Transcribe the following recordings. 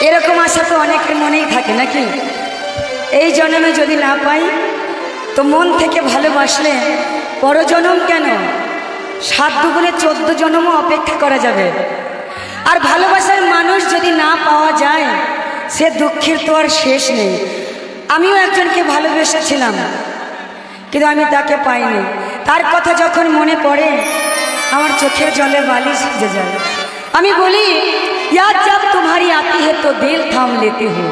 এরকম আশা তো অনেকের মনেই থাকে নাকি? এই জন্মে যদি না পাই তো মন থেকে ভালোবাসলে পরজন্ম কেন 7 দুগুণে 14 জন্মও অপেক্ষা করা যাবে। আর ভালোবাসার মানুষ যদি না পাওয়া যায় সে দুঃখের তো আর শেষ নেই। আমিও একজনকে ভালোবেসেছিলাম কিন্তু আমি তাকে পাইনি। তার কথা যখন মনে পড়ে আমার চোখের জলে বালিশ ভিজে যায়। আমি বলি याद जब तुम्हारी आती है तो दिल थाम लेती हूँ,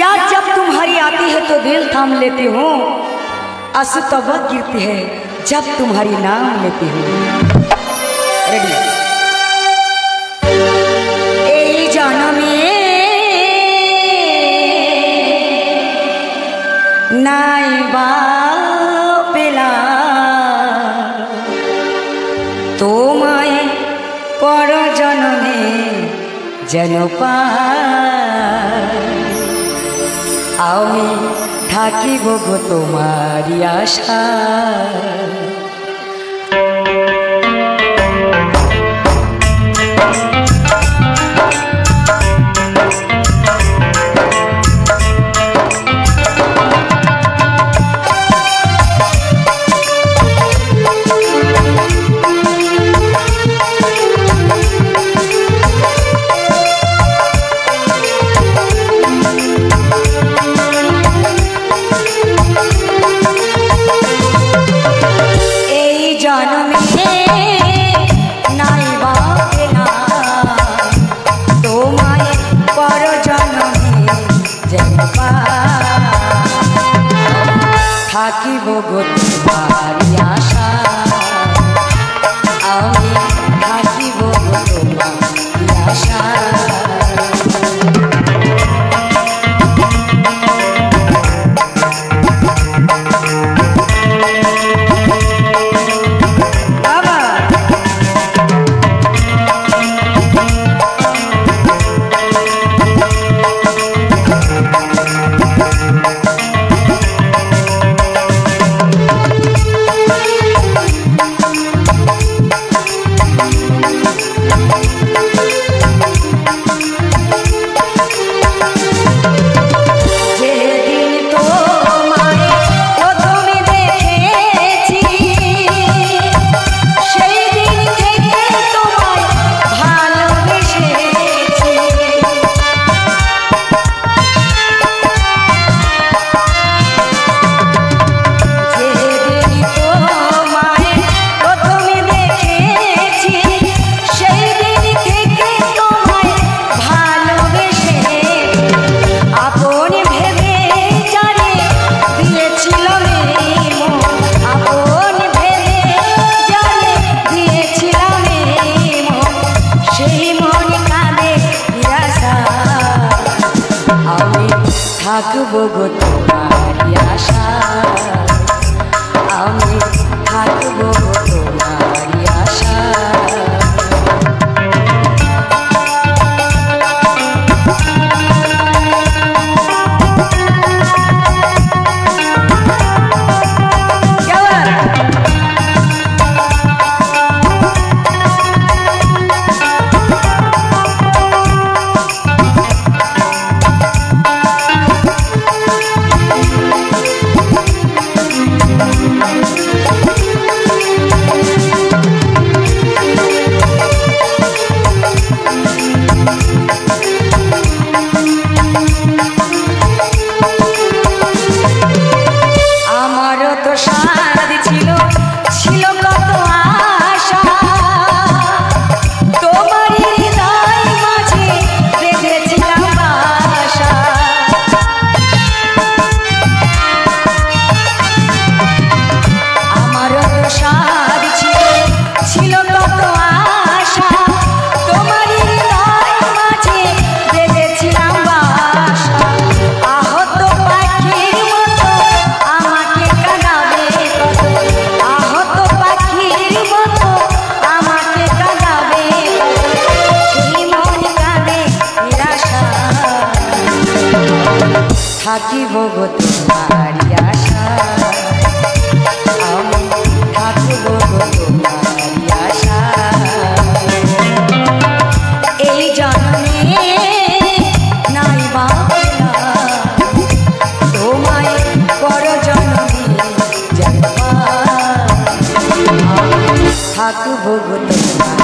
याद जब तुम्हारी आती है तो दिल थाम लेती हूँ, आंसू तब गिरती है जब तुम्हारी नाम लेती हूँ। रेडी? এই জন্মে নাই বা পেলা তোমায় পর জন্মে যেন পাই, আমি থাকিব গো তোমারি আশা। থাকিব গো তোমারি আশা, আমি থাকিব গো তোমারি আশা। থাকব গো তোমারি আশা, আমি থাকব গো তোমারি আশা। থাকিব গো তোমারি আশা, আমি থাকিব গো তোমারি আশা। এই জন্মে থাকবো গো তোমার